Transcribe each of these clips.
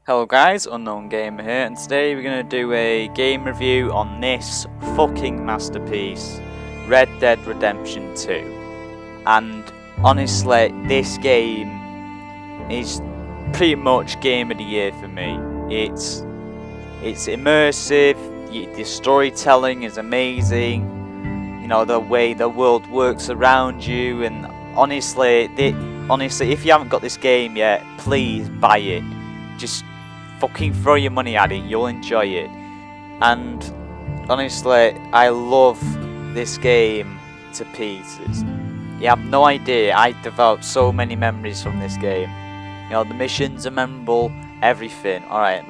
Hello guys, Unknown Gamer here, and today we're going to do a game review on this fucking masterpiece, Red Dead Redemption 2. And honestly, this game is pretty much game of the year for me. It's immersive, the storytelling is amazing, you know, the way the world works around you, and honestly, if you haven't got this game yet, please buy it. Just fucking throw your money at it, you'll enjoy it. And honestly, I love this game to pieces. You have no idea, I developed so many memories from this game. You know, the missions are memorable, everything. Alright,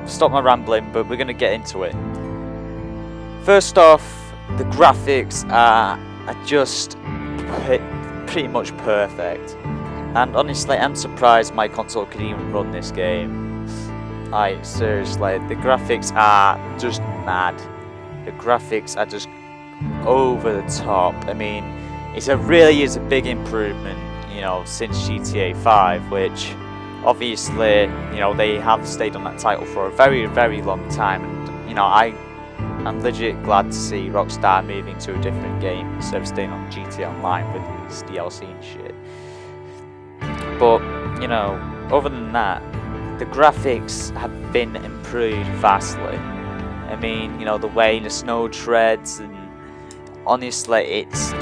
stop my rambling, but we're gonna get into it. First off, the graphics are just pretty much perfect. And honestly, I'm surprised my console could even run this game. Seriously, the graphics are just mad. The graphics are just over the top. I mean, really is a big improvement, you know, since GTA 5, which obviously, you know, they have stayed on that title for a very, very long time. And you know, I'm legit glad to see Rockstar moving to a different game instead of staying on GTA Online with its DLC and shit. But, you know, other than that, the graphics have been improved vastly. I mean, you know, the way the snow treads, and honestly, it's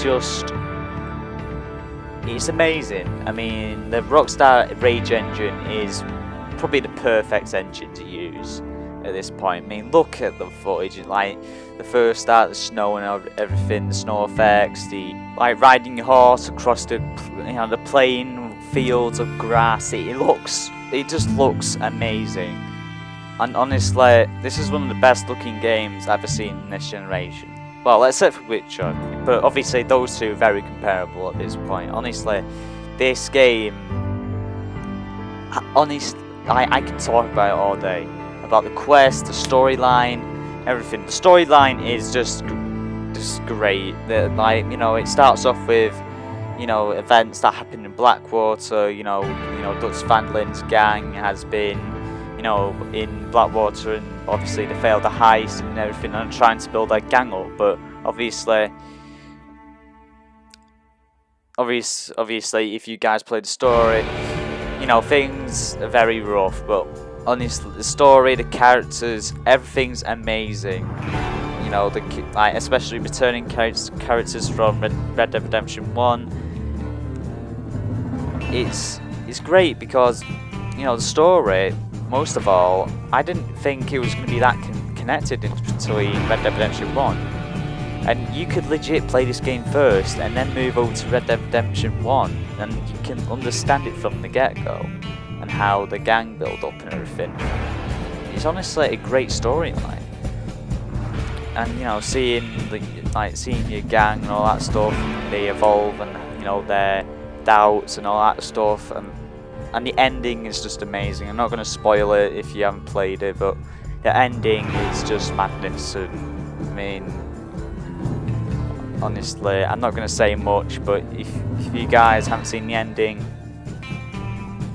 amazing. I mean, the Rockstar Rage engine is probably the perfect engine to use at this point. I mean, look at the footage, like the first start, the snow and everything, the snow effects, the like riding your horse across the plain fields of grass. It just looks amazing. And honestly, this is one of the best looking games I've ever seen in this generation. Well, except for Witcher, but obviously those two are very comparable at this point. Honestly, this game, I can talk about it all day. About the quest, the storyline, everything. The storyline is just great. You know, it starts off with, you know, events that happen in Blackwater. You know, Dutch Van Lin's gang has been, you know, in Blackwater, and obviously they failed the heist and everything, and trying to build their gang up. But obviously, if you guys play the story, you know, things are very rough. But honestly, the story, the characters, everything's amazing. You know, especially returning characters from Red Dead Redemption 1. It's great because, you know, the story, most of all, I didn't think it was going to be that connected between Red Dead Redemption 1. And you could legit play this game first and then move over to Red Dead Redemption 1, and you can understand it from the get-go and how the gang build up and everything. It's honestly a great storyline. And you know, seeing your gang and all that stuff, they evolve, and you know, their doubts and all that stuff, and the ending is just amazing. I'm not going to spoil it if you haven't played it, but the ending is just magnificent. I mean, honestly, I'm not going to say much, but if you guys haven't seen the ending,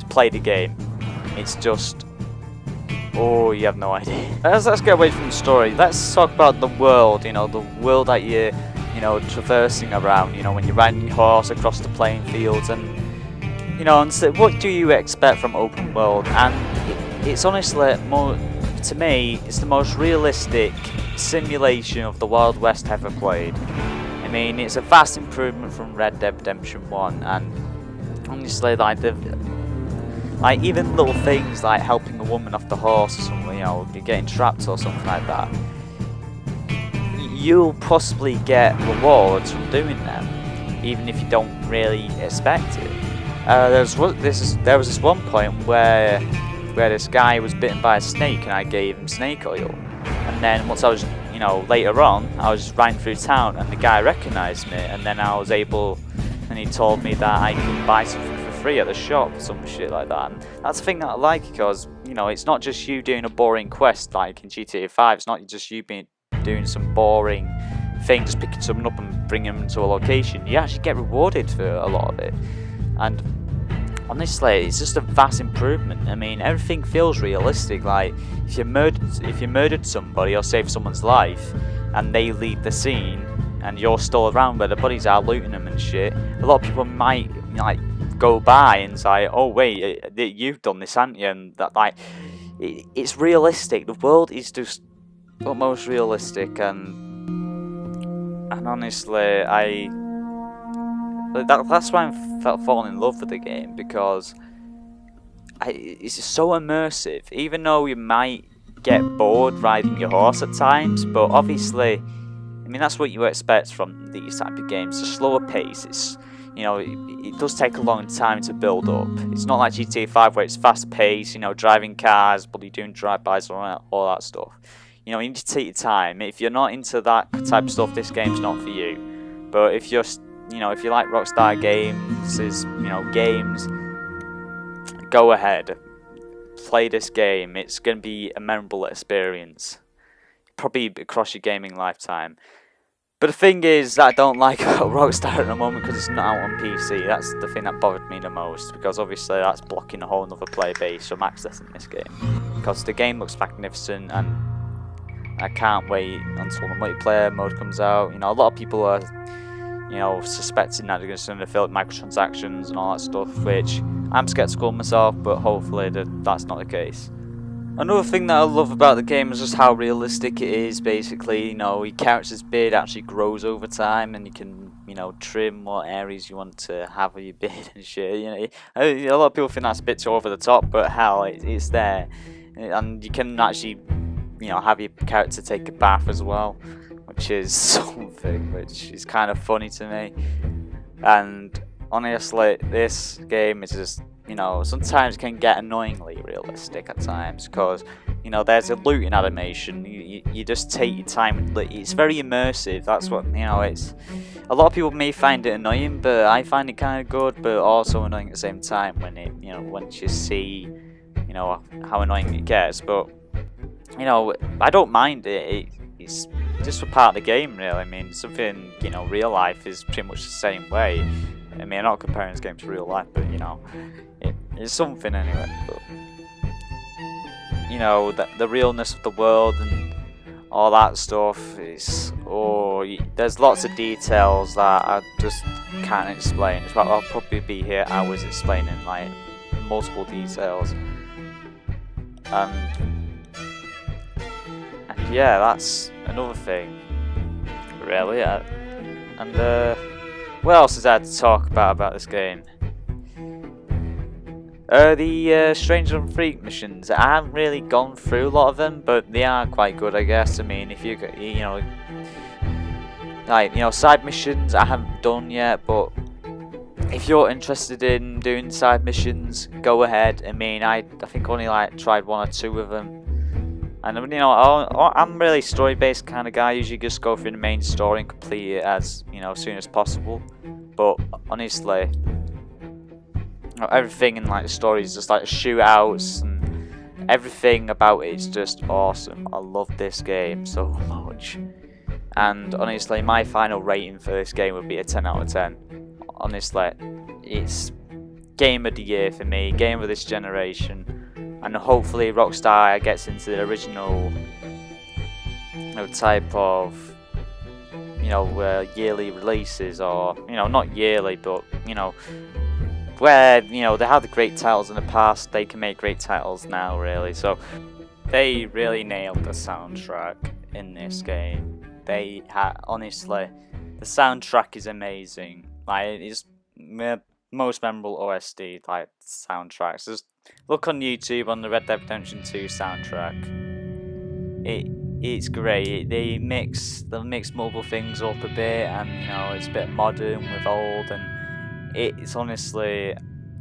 play the game. It's just, oh, you have no idea. Let's get away from the story. Let's talk about the world. You know, the world that you're, you know, traversing around. You know, when you're riding your horse across the playing fields, and you know, and so what do you expect from open world? And it's honestly to me, it's the most realistic simulation of the Wild West ever played. I mean, it's a vast improvement from Red Dead Redemption 1, and honestly, like even little things like helping a woman off the horse or something, you know, you're getting trapped or something like that, you'll possibly get rewards from doing them, even if you don't really expect it. There was this one point where this guy was bitten by a snake, and I gave him snake oil. And then once I was, you know, later on, I was riding through town, and the guy recognised me, and then I was able, and he told me that I could buy something for free at the shop, some shit like that. And that's the thing that I like, because, you know, it's not just you doing a boring quest like in GTA 5. It's not just you doing some boring thing, just picking someone up and bringing them to a location. You actually get rewarded for a lot of it. And honestly, it's just a vast improvement. I mean, everything feels realistic. Like if you murdered somebody or saved someone's life, and they leave the scene, and you're still around where the bodies are, looting them and shit, a lot of people might like go by and say, "Oh wait, you've done this, haven't you?" And that like, it's realistic. The world is just almost realistic, and honestly, that's why I'm falling in love with the game, because it's just so immersive. Even though you might get bored riding your horse at times, but obviously, I mean, that's what you expect from these type of games. A slower pace. It's, you know, it does take a long time to build up. It's not like GTA 5 where it's fast paced, you know, driving cars, but you're doing drive-bys and all that stuff. You know, you need to take your time. If you're not into that type of stuff, this game's not for you. But if you're, you know, if you like Rockstar games, go ahead, play this game. It's going to be a memorable experience, probably across your gaming lifetime. But the thing is that I don't like about Rockstar at the moment, because it's not out on PC. That's the thing that bothered me the most, because obviously that's blocking a whole other player base from accessing this game. Because the game looks magnificent, and I can't wait until the multiplayer mode comes out. You know, a lot of people are, you know, suspecting that they're going to fill out microtransactions and all that stuff, which I'm skeptical myself, but hopefully that's not the case. Another thing that I love about the game is just how realistic it is. Basically, you know, your character's beard actually grows over time, and you can, you know, trim what areas you want to have with your beard and shit. You know, a lot of people think that's a bit too over the top, but hell, it's there, and you can actually, you know, have your character take a bath as well, which is something which is kind of funny to me. And honestly, this game is just, you know, sometimes can get annoyingly realistic at times, because, you know, there's a looting animation. You just take your time. It's very immersive. That's what, you know, it's. A lot of people may find it annoying, but I find it kind of good, but also annoying at the same time when it, you know, once you see, you know, how annoying it gets. But, you know, I don't mind it. It's just a part of the game, really. I mean, something, you know, real life is pretty much the same way. I mean, I'm not comparing this game to real life, but, you know, it's something anyway. But, you know, the realness of the world and all that stuff is, there's lots of details that I just can't explain. I'll probably be here hours explaining, like, multiple details. And yeah, that's another thing, really. And what else is there to talk about this game? The Stranger Than Freak missions. I haven't really gone through a lot of them, but they are quite good, I guess. I mean, if you know, like, you know, side missions I haven't done yet, but if you're interested in doing side missions, go ahead. I mean, I think only like tried one or two of them. And, you know, I'm really story-based kind of guy. I usually just go through the main story and complete it as, you know, soon as possible. But honestly, everything in like the story is just like shootouts, and everything about it is just awesome. I love this game so much. And honestly, my final rating for this game would be a 10 out of 10. Honestly, it's game of the year for me, game of this generation. And hopefully Rockstar gets into the original, you know, type of, you know, yearly releases, or, you know, not yearly, but, you know, where, you know, they had the great titles in the past, they can make great titles now, really. So they really nailed the soundtrack in this game. They had, honestly, the soundtrack is amazing. Like, it's most memorable OST like soundtracks. Just look on YouTube on the Red Dead Redemption 2 soundtrack. It's great. They mix multiple things up a bit, and, you know, it's a bit modern with old, and it's honestly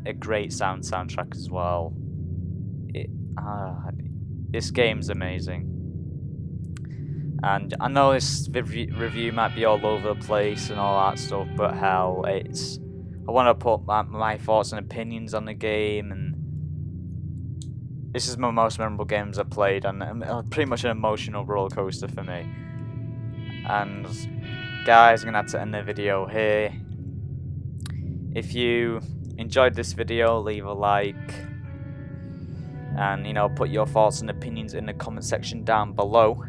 a great soundtrack as well. This game's amazing. And I know this review might be all over the place and all that stuff, but hell, I want to put my thoughts and opinions on the game, and this is my most memorable games I've played, and pretty much an emotional roller coaster for me. And guys, I'm gonna have to end the video here. If you enjoyed this video, leave a like, and put your thoughts and opinions in the comment section down below,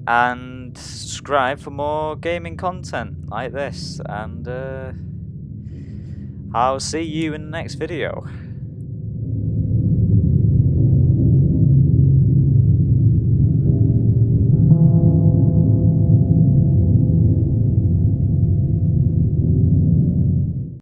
and subscribe for more gaming content like this, and I'll see you in the next video.